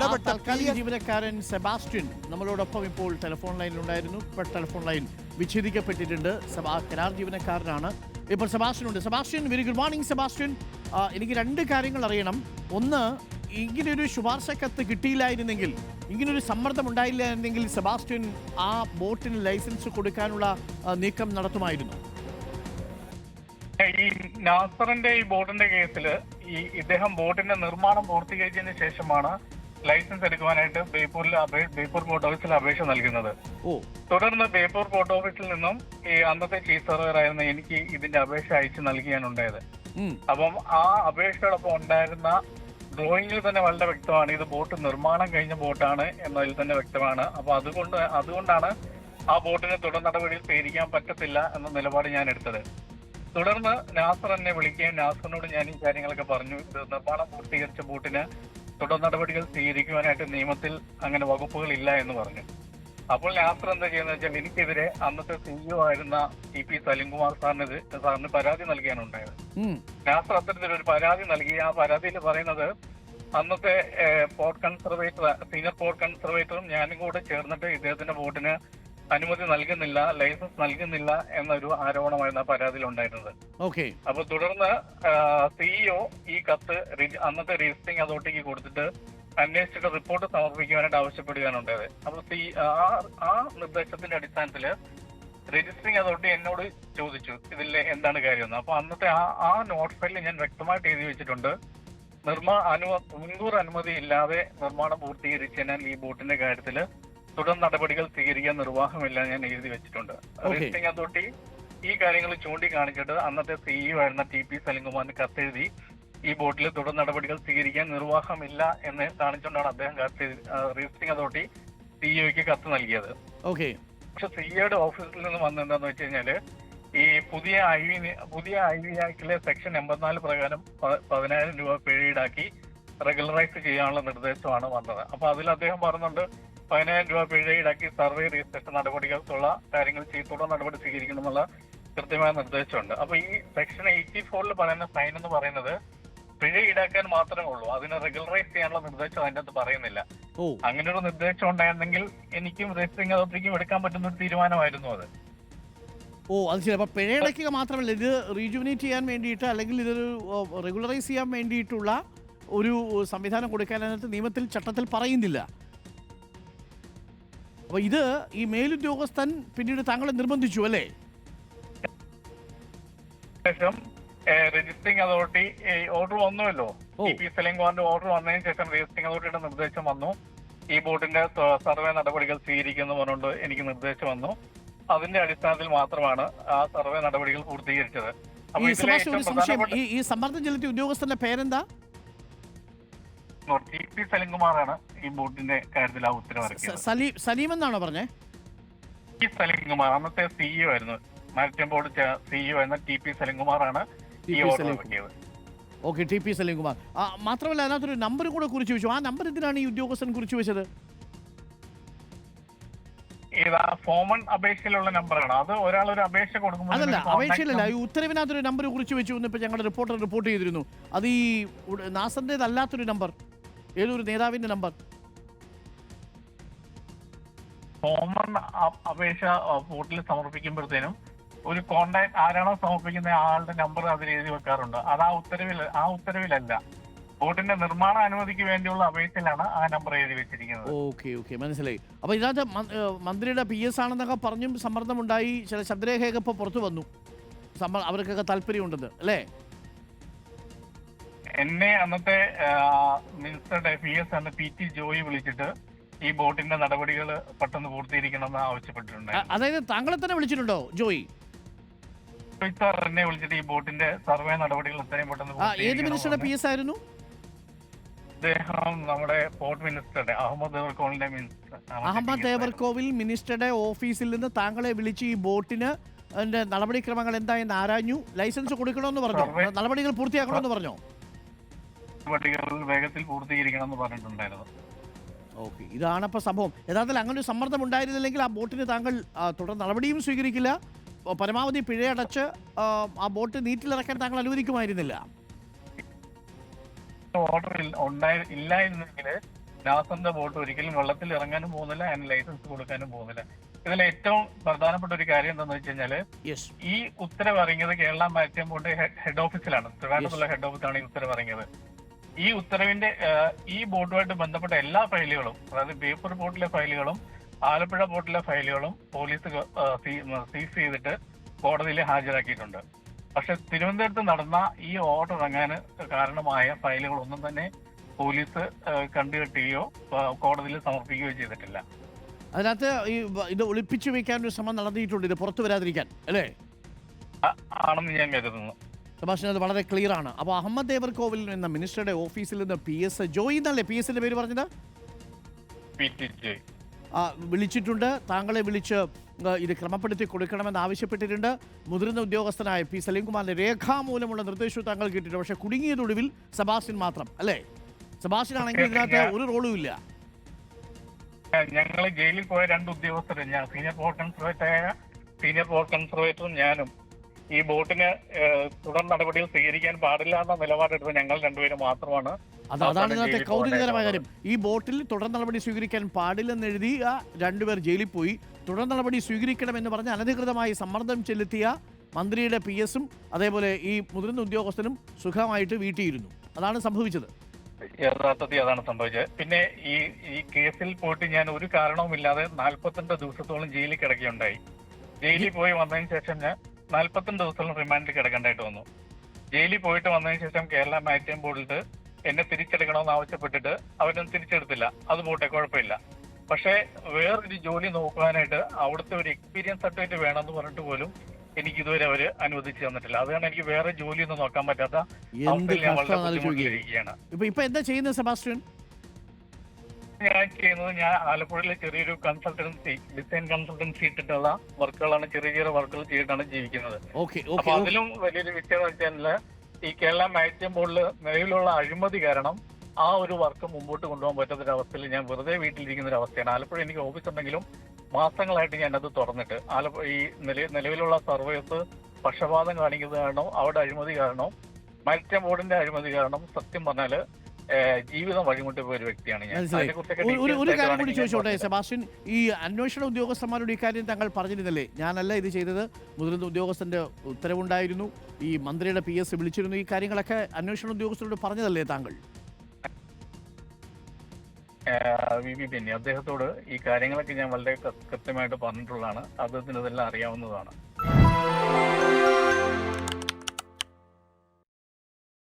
ഇടപെട്ട താൽക്കാലിക ജീവനക്കാരൻ സെബാസ്റ്റ്യൻ നമ്മളോടൊപ്പം ഇപ്പോൾ ടെലിഫോൺ ലൈനിലുണ്ടായിരുന്നു. ഇപ്പോൾ ടെലിഫോൺ ലൈൻ വിച്ഛേദിക്കപ്പെട്ടിട്ടുണ്ട്. കരാർ ജീവനക്കാരനാണ് ഇപ്പോൾ സെബാസ്റ്റ്യൻ ഉണ്ട്. Sebastian, very good morning Sebastian. എനിക്ക് രണ്ട് കാര്യങ്ങൾ അറിയണം. ഒന്ന്, ഇങ്ങനൊരു ശുപാർശ കത്ത് കിട്ടിയില്ലായിരുന്നെങ്കിൽ, ഇങ്ങനൊരു സമ്മർദ്ദം ഉണ്ടായില്ലായിരുന്നെങ്കിൽ സെബാസ്റ്റ്യൻ ആ ബോട്ടിന് ലൈസൻസ് കൊടുക്കാനുള്ള നീക്കം നടത്തുമായിരുന്നു. ഈ നാസറിന്റെ ഈ ബോട്ടിന്റെ കേസിൽ ഇദ്ദേഹം ബോട്ടിന്റെ നിർമ്മാണം പൂർത്തീകരിച്ചതിന് ശേഷമാണ് ലൈസൻസ് എടുക്കുവാനായിട്ട് ബേപ്പൂർ പോർട്ട് ഓഫീസിൽ അപേക്ഷ നൽകുന്നത്. തുടർന്ന് ബേപ്പൂർ പോർട്ട് ഓഫീസിൽ നിന്നും ഈ അന്നത്തെ ചീഫ് സർവേയർ ആയിരുന്ന എനിക്ക് ഇതിന്റെ അപേക്ഷ അയച്ചു നൽകിയാണ് ഉണ്ടായത്. അപ്പം ആ അപേക്ഷയോടൊപ്പം ഉണ്ടായിരുന്ന ഡ്രോയിങ്ങിൽ തന്നെ വളരെ വ്യക്തമാണ് ഇത് ബോട്ട് നിർമ്മാണം കഴിഞ്ഞ ബോട്ടാണ് എന്നതിൽ തന്നെ വ്യക്തമാണ്. അപ്പൊ അതുകൊണ്ടാണ് ആ ബോട്ടിന് തുടർ നടപടിയിൽ സ്വീകരിക്കാൻ പറ്റത്തില്ല എന്ന നിലപാട് ഞാൻ എടുത്തത്. തുടർന്ന് നാസർ എന്നെ വിളിക്കുകയും നാസറിനോട് ഞാൻ ഈ കാര്യങ്ങളൊക്കെ പറഞ്ഞു. ഇത് നിർമ്മാണം പൂർത്തീകരിച്ച ബോട്ടിന് തുടർ നടപടികൾ സ്വീകരിക്കുവാനായിട്ട് നിയമത്തിൽ അങ്ങനെ വകുപ്പുകൾ ഇല്ല എന്ന് പറഞ്ഞു. അപ്പോൾ നാസർ എന്താ ചെയ്യുന്നത് വെച്ചാൽ എനിക്കെതിരെ അന്നത്തെ CEO ആയിരുന്ന TP സലിംകുമാർ സാറിന് പരാതി നൽകിയാണ് ഉണ്ടായത്. നാസർ അത്തരത്തിലൊരു പരാതി നൽകി. ആ പരാതിയിൽ പറയുന്നത് അന്നത്തെ സീനിയർ പോർട്ട് കൺസർവേറ്ററും ഞാനും കൂടെ ചേർന്നിട്ട് ഇദ്ദേഹത്തിന്റെ ബോട്ടിന് അനുമതി നൽകുന്നില്ല, ലൈസൻസ് നൽകുന്നില്ല എന്നൊരു ആരോപണമായിരുന്നു ആ പരാതിയിൽ ഉണ്ടായിരുന്നത്. അപ്പൊ തുടർന്ന് CEO ഈ കത്ത് അന്നത്തെ രജിസ്ട്രിംഗ് അതോറിറ്റിക്ക് കൊടുത്തിട്ട് അന്വേഷിച്ചിട്ട് റിപ്പോർട്ട് സമർപ്പിക്കുവാനായിട്ട് ആവശ്യപ്പെടുകയാണ് ഉണ്ടായത്. അപ്പൊ ആ നിർദ്ദേശത്തിന്റെ അടിസ്ഥാനത്തില് രജിസ്ട്രിംഗ് അതോറിറ്റി എന്നോട് ചോദിച്ചു ഇതിലെ എന്താണ് കാര്യമെന്ന്. അപ്പൊ അന്നത്തെ ആ നോട്ട് ഫയലിൽ ഞാൻ വ്യക്തമായിട്ട് എഴുതി വെച്ചിട്ടുണ്ട്, മുൻകൂർ അനുമതി ഇല്ലാതെ നിർമ്മാണം പൂർത്തീകരിച്ചതിനാൽ ഈ ബോട്ടിന്റെ കാര്യത്തില് തുടർ നടപടികൾ സ്വീകരിക്കാൻ നിർവാഹമില്ല ഞാൻ എഴുതി വെച്ചിട്ടുണ്ട്. രജിസ്ട്രിംഗ് അതോറിറ്റി ഈ കാര്യങ്ങൾ ചൂണ്ടിക്കാണിച്ചിട്ട് അന്നത്തെ CEO ആയിരുന്ന TP സലിംകുമാറിന് കത്തെഴുതി ഈ ബോട്ടിൽ തുടർ നടപടികൾ സ്വീകരിക്കാൻ നിർവാഹമില്ല എന്ന് കാണിച്ചുകൊണ്ടാണ് അദ്ദേഹം രജിസ്ട്രിംഗ് അതോറിറ്റി CEOക്ക് കത്ത് നൽകിയത്. പക്ഷെ CEOയുടെ ഓഫീസിൽ നിന്ന് വന്നെന്താന്ന് വെച്ച് കഴിഞ്ഞാല് ഈ പുതിയ ഐ വി ആക്ടിലെ സെക്ഷൻ 84 പ്രകാരം 10,000 രൂപ പിഴ ഈടാക്കി റെഗുലറൈസ് ചെയ്യാനുള്ള നിർദ്ദേശമാണ് വന്നത്. അപ്പൊ അതിൽ അദ്ദേഹം പറയുന്നുണ്ട് 10,000 രൂപ പിഴ ഈടാക്കി സർവേ രജിസ്ട്രേഷൻ നടപടികൾക്കുള്ള കാര്യങ്ങൾ തുടർ നടപടി സ്വീകരിക്കണം എന്നുള്ള കൃത്യമായ നിർദ്ദേശമുണ്ട്. അപ്പൊ ഈ സെക്ഷൻ 84 പറയുന്ന ഫൈൻ എന്ന് പറയുന്നത് പിഴ ഈടാക്കാൻ മാത്രമേ ഉള്ളൂ, അതിനെ റെഗുലറൈസ് ചെയ്യാനുള്ള നിർദ്ദേശം അതിന്റെ അകത്ത് പറയുന്നില്ല. അങ്ങനെ ഒരു നിർദ്ദേശം ഉണ്ടായിരുന്നെങ്കിൽ എനിക്കും രജിസ്ട്രിംഗ് അതോറിറ്റിക്കും എടുക്കാൻ പറ്റുന്ന ഒരു തീരുമാനമായിരുന്നു അത്. അത് ശരി. അപ്പൊ പിഴ അടയ്ക്കുക മാത്രമല്ല, ഇത് റീജുവിനേറ്റ് ചെയ്യാൻ വേണ്ടിയിട്ട് അല്ലെങ്കിൽ ഇതൊരു റെഗുലറൈസ് ചെയ്യാൻ വേണ്ടിയിട്ടുള്ള ഒരു സംവിധാനം കൊടുക്കാനായിട്ട് നിയമത്തിൽ ചട്ടത്തിൽ പറയുന്നില്ല. അപ്പൊ ഇത് ഈ മേലുദ്യോഗസ്ഥൻ പിന്നീട് താങ്കളെ നിർബന്ധിച്ചു അല്ലേ? Registering authority order വന്നുവല്ലോ, TP സലിംകുമാറിന്റെ order വന്നതിന് ശേഷം രജിസ്ട്രിംഗ് അതോറിറ്റിയുടെ നിർദ്ദേശം വന്നു, ഈ ബോട്ടിന്റെ സർവേ നടപടികൾ സ്വീകരിക്കുന്നു പറഞ്ഞുകൊണ്ട് എനിക്ക് നിർദ്ദേശം വന്നു. അതിന്റെ അടിസ്ഥാനത്തിൽ മാത്രമാണ് ആ സർവേ നടപടികൾ പൂർത്തീകരിച്ചത്. ഈ സമ്മർദ്ദം ചെലുത്തിയ ഉദ്യോഗസ്ഥന്റെ പേരെന്താ? TP സലിംകുമാറാണ് ഈ ബോട്ടിന്റെ കാര്യത്തിൽ ആ ഉത്തരവിറക്കിയത്. സലീം എന്നാണോ പറഞ്ഞേ? TP സലിംകുമാർ അന്നത്തെ CEO ആയിരുന്നു, മാരിടൈം ബോർഡ് CEO ആയിരുന്ന TP സലിംകുമാറാണ് ഈ ഓർഡർ ഇറക്കിയത്. TP സലിംകുമാർ. മാത്രമല്ല അതിനകത്തൊരു നമ്പർ കൂടെ കുറിച്ച് വെച്ചു. ആ നമ്പർ എന്തിനാണ് ഈ ഉദ്യോഗസ്ഥൻ കുറിച്ച് വെച്ചത്? ഫോമൺ അപേക്ഷയിലുള്ള നമ്പറാണ് അത്. ഒരാൾ ഒരു അപേക്ഷ കൊടുക്കുമ്പോൾ അതല്ല, അപേക്ഷയിലല്ല, ഈ ഉത്തരവിനകത്തൊരു നമ്പർ കുറിച്ച് വെച്ചു എന്ന് ഇപ്പൊ ഞങ്ങളുടെ റിപ്പോർട്ട് ചെയ്തിരുന്നു. അത് ഈ നാസറിന്റേതല്ലാത്തൊരു നമ്പർ, ഏതൊരു നേതാവിന്റെ നമ്പർ. ഫോമൺ അപേക്ഷ പോർട്ടലിൽ സമർപ്പിക്കുമ്പോഴത്തേനും ഒരു കോണ്ടാക്ട് ആരാണോ സമർപ്പിക്കുന്ന ആളുടെ നമ്പർ അതിൽ എഴുതി വെക്കാറുണ്ട്. അത് ആ ഉത്തരവിലല്ല, ബോട്ടിന്റെ നിർമ്മാണ അനുമതിക്ക് വേണ്ടിയുള്ള അപേക്ഷയിലാണ് ആ നമ്പർ എഴുതി വെച്ചിരിക്കുന്നത്. മനസ്സിലായി. അപ്പൊ ഇതിനകത്ത് മന്ത്രിയുടെ PS ആണെന്നൊക്കെ പറഞ്ഞും സമ്മർദ്ദമുണ്ടായി, ചില ശബ്ദരേഖയൊക്കെ ഇപ്പൊ പുറത്തു വന്നു, അവർക്കൊക്കെ താല്പര്യമുണ്ടെന്ന് അല്ലേ? എന്നെ അന്നത്തെ മിനിസ്റ്ററുടെ PS എന്ന PT ജോയി വിളിച്ചിട്ട് ഈ ബോട്ടിന്റെ നടപടികൾ പെട്ടെന്ന് പൂർത്തീകരിക്കണമെന്ന് ആവശ്യപ്പെട്ടിട്ടുണ്ട്. അതായത് താങ്കളെ തന്നെ വിളിച്ചിട്ടുണ്ടോ ജോയി? സാർ എന്നെ വിളിച്ചിട്ട് ഈ ബോട്ടിന്റെ സർവേ നടപടികൾ എത്രയും പെട്ടെന്ന്. ഏത് മിനിസ്റ്ററുടെ PS ആയിരുന്നു? അദ്ദേഹം നമ്മുടെ പോർട്ട് മിനിസ്റ്ററുടെ അഹമ്മദ് ദേവർകോവിൽ മിനിസ്റ്ററുടെ ഓഫീസിൽ നിന്ന് താങ്കളെ വിളിച്ച് ഈ ബോട്ടിന് നടപടിക്രമങ്ങൾ എന്തായെന്ന് ആരാഞ്ഞു, ലൈസൻസ് കൊടുക്കണമെന്ന് പറഞ്ഞോ, നടപടികൾ പൂർത്തിയാക്കണമെന്ന് പറഞ്ഞോ? നടപടികൾ വേഗത്തിൽ പൂർത്തീകരിക്കണമെന്ന് പറഞ്ഞിട്ടുണ്ടായിരുന്നു. ഇതാണപ്പോ സംഭവം. യഥാർത്ഥത്തിൽ അങ്ങനെ ഒരു സമ്മർദ്ദം ഉണ്ടായിരുന്നില്ലെങ്കിൽ ആ ബോട്ടിന് താങ്കൾ തുടർ നടപടിയും സ്വീകരിക്കില്ല, പരമാവധി പിഴയടച്ച് ആ ബോട്ട് നീറ്റിലിറക്കാൻ താങ്കൾ അനുവദിക്കുമായിരുന്നില്ല. ഓർഡർ ഇല്ലായിരുന്നെങ്കിൽ നാസറിന്റെ ബോട്ട് ഒരിക്കലും വെള്ളത്തിൽ ഇറങ്ങാനും പോകുന്നില്ല, അതിന് ലൈസൻസ് കൊടുക്കാനും പോകുന്നില്ല. ഇതിൽ ഏറ്റവും പ്രധാനപ്പെട്ട ഒരു കാര്യം എന്താണെന്ന് വെച്ച് കഴിഞ്ഞാല് ഈ ഉത്തരവ് ഇറങ്ങിയത് കേരള മാരിടൈം ബോർഡ് ഹെഡ് ഓഫീസിലാണ്. ട്രിവാൻഡ്രത്തുള്ള ഹെഡ് ഓഫീസാണ് ഈ ഉത്തരവ് ഇറങ്ങിയത്. ഈ ഉത്തരവിന്റെ ഈ ബോർഡുമായിട്ട് ബന്ധപ്പെട്ട എല്ലാ ഫയലുകളും, അതായത് ബേപ്പൂർ പോർട്ടിലെ ഫയലുകളും ആലപ്പുഴ പോർട്ടിലെ ഫയലുകളും പോലീസ് സീസ് ചെയ്തിട്ട് കോടതിയിൽ ഹാജരാക്കിയിട്ടുണ്ട്. പക്ഷെ തിരുവനന്തപുരത്ത് നടന്ന ഈ ഓർഡർ ഇറങ്ങാൻ കാരണമായ ഫയലുകളൊന്നും തന്നെ പോലീസ് കണ്ടുകെട്ടുകയോ കോടതിയിൽ സമർപ്പിക്കുകയോ ചെയ്തിട്ടില്ല. അതിനകത്ത് ഈ ഇത് ഒളിപ്പിച്ചു വെക്കാനൊരു ശ്രമം നടത്തിയിട്ടുണ്ട്, ഇത് പുറത്തു വരാതിരിക്കാൻ, അല്ലേ? ആണെന്ന് ഞാൻ കരുതുന്നു. സെബാസ്റ്റ്യൻ, അത് വളരെ ക്ലിയർ ആണ്. അപ്പോൾ അഹമ്മദ് ദേവർകോവിൽ എന്ന മിനിസ്റ്ററുടെ ഓഫീസിൽ നിന്ന് PS ജോയി എന്നല്ലേ PS-ന്റെ പേര് പറഞ്ഞത്? വിളിച്ചിട്ടുണ്ട്. താങ്കളെ വിളിച്ച് ഇത് ക്രമപ്പെടുത്തി കൊടുക്കണമെന്ന് ആവശ്യപ്പെട്ടിട്ടുണ്ട്. മുതിർന്ന ഉദ്യോഗസ്ഥനായ P സലീംകുമാറിന്റെ രേഖാമൂലമുള്ള നിർദ്ദേശവും താങ്കൾ കിട്ടിയിട്ടുണ്ട്. പക്ഷേ കുടുങ്ങിയതൊടുവിൽ സെബാസ്റ്റ്യൻ മാത്രം, അല്ലേ? സെബാസ്റ്റ്യൻ ആണെങ്കിൽ ഇതിനകത്ത് ഒരു റോളും ഇല്ല. ഞങ്ങൾ ജയിലിൽ പോയ 2 ഉദ്യോഗസ്ഥരും, ഞാൻ സീനിയർ പോർട്ട് കൺസർവേറ്ററും ഞാനും ഈ ബോട്ടിന് തുടർ നടപടികൾ സ്വീകരിക്കാൻ പാടില്ല എന്ന നിലപാടെടുത്ത് ഞങ്ങൾ 2 പേരും മാത്രമാണ്. അതാണ് ഇന്നത്തെ കൗതുകകരമായ കാര്യം. ഈ ബോട്ടിൽ തുടർ നടപടി സ്വീകരിക്കാൻ പാടില്ലെന്ന് എഴുതി 2 പേർ ജയിലിൽ പോയി. തുടർ നടപടി സ്വീകരിക്കണമെന്ന് പറഞ്ഞ് അനധികൃതമായി സമ്മർദ്ദം ചെലുത്തിയ മന്ത്രിയുടെ PS-ഉം അതേപോലെ ഈ മുതിർന്ന ഉദ്യോഗസ്ഥനും സുഖമായിട്ട് വീട്ടിയിരുന്നു. അതാണ് സംഭവിച്ചത്. യഥാർത്ഥത്തിൽ അതാണ് സംഭവിച്ചത്. പിന്നെ ഈ കേസിൽ പോയിട്ട് ഞാൻ ഒരു കാരണവുമില്ലാതെ 42 ദിവസത്തോളം ജയിലിൽ കിടക്കുകയുണ്ടായി. ജയിലിൽ പോയി വന്നതിന് ശേഷം ഞാൻ 42 ദിവസത്തോളം റിമാൻഡിൽ കിടക്കേണ്ടതായിട്ട് വന്നു. ജയിലിൽ പോയിട്ട് വന്നതിന് ശേഷം കേരള മാരിടൈം ബോർഡിൽ എന്നെ തിരിച്ചെടുക്കണമെന്ന് ആവശ്യപ്പെട്ടിട്ട് അവരൊന്നും തിരിച്ചെടുത്തില്ല. അത് പോട്ടെ, കുഴപ്പമില്ല. പക്ഷേ വേറൊരു ജോലി നോക്കുവാനായിട്ട് അവിടുത്തെ ഒരു എക്സ്പീരിയൻസ് സർട്ടിഫിക്കറ്റ് വേണമെന്ന് പറഞ്ഞിട്ട് പോലും എനിക്ക് ഇതുവരെ അവര് അനുവദിച്ചു തന്നിട്ടില്ല. അതുകൊണ്ട് എനിക്ക് വേറെ ജോലിയൊന്നും നോക്കാൻ പറ്റാത്ത അവസ്ഥയിലാണ്. ഇപ്പൊ എന്താ ചെയ്യുന്നത് സെബാസ്റ്റ്യൻ? ഞാൻ ചെയ്യുന്നത്, ഞാൻ ആലപ്പുഴയിലെ ചെറിയൊരു കൺസൾട്ടൻസി, ഡിസൈൻ കൺസൾട്ടൻസി ഇട്ടിട്ടുള്ള വർക്കുകളാണ്, ചെറിയ ചെറിയ വർക്കുകൾ ചെയ്തിട്ടാണ് ജീവിക്കുന്നത്. അപ്പൊ അതിലും വലിയൊരു വിഷയം വെച്ചാൽ ഈ കേരള മാരിടൈം ബോർഡിൽ നിലവിലുള്ള അഴിമതി കാരണം ആ ഒരു വർക്ക് മുമ്പോട്ട് കൊണ്ടുപോകാൻ പറ്റാത്തൊരവസ്ഥയിൽ ഞാൻ വെറുതെ വീട്ടിലിരിക്കുന്ന ഒരു അവസ്ഥയാണ്. ആലപ്പുഴ എനിക്ക് ഓഫീസ് ഉണ്ടെങ്കിലും മാസങ്ങളായിട്ട് ഞാൻ അത് തുറന്നിട്ട് ആലപ്പുഴ ഈ നിലവിലുള്ള സർവേസ് പക്ഷപാതം കാണിക്കുന്നത് കാരണം, അവിടെ അഴിമതി കാരണം, മാരിടൈം ബോർഡിന്റെ അഴിമതി കാരണം സത്യം പറഞ്ഞാല് ജീവിതം വഴിമുട്ടി പോയ ഒരു വ്യക്തിയാണ് ഞാൻ. ഒരു കാര്യം കൂടി ചോദിച്ചോട്ടെ സെബാസ്റ്റ്യൻ, ഈ അന്വേഷണ ഉദ്യോഗസ്ഥന്മാരോട് ഇക്കാര്യം താങ്കൾ പറഞ്ഞിരുന്നല്ലേ? ഞാനല്ല ഇത് ചെയ്തത്, മുതിർന്ന ഉദ്യോഗസ്ഥന്റെ ഉത്തരവുണ്ടായിരുന്നു, ഈ മന്ത്രിയുടെ PS വിളിച്ചിരുന്നു, ഈ കാര്യങ്ങളൊക്കെ അന്വേഷണ ഉദ്യോഗസ്ഥരോട് പറഞ്ഞതല്ലേ താങ്കൾ? VP ബെന്നി, അദ്ദേഹത്തോട് ഈ കാര്യങ്ങളൊക്കെ ഞാൻ വളരെ കൃത്യമായിട്ട് പറഞ്ഞിട്ടുള്ളതാണ്. അദ്ദേഹത്തിന് ഇതെല്ലാം അറിയാവുന്നതാണ്.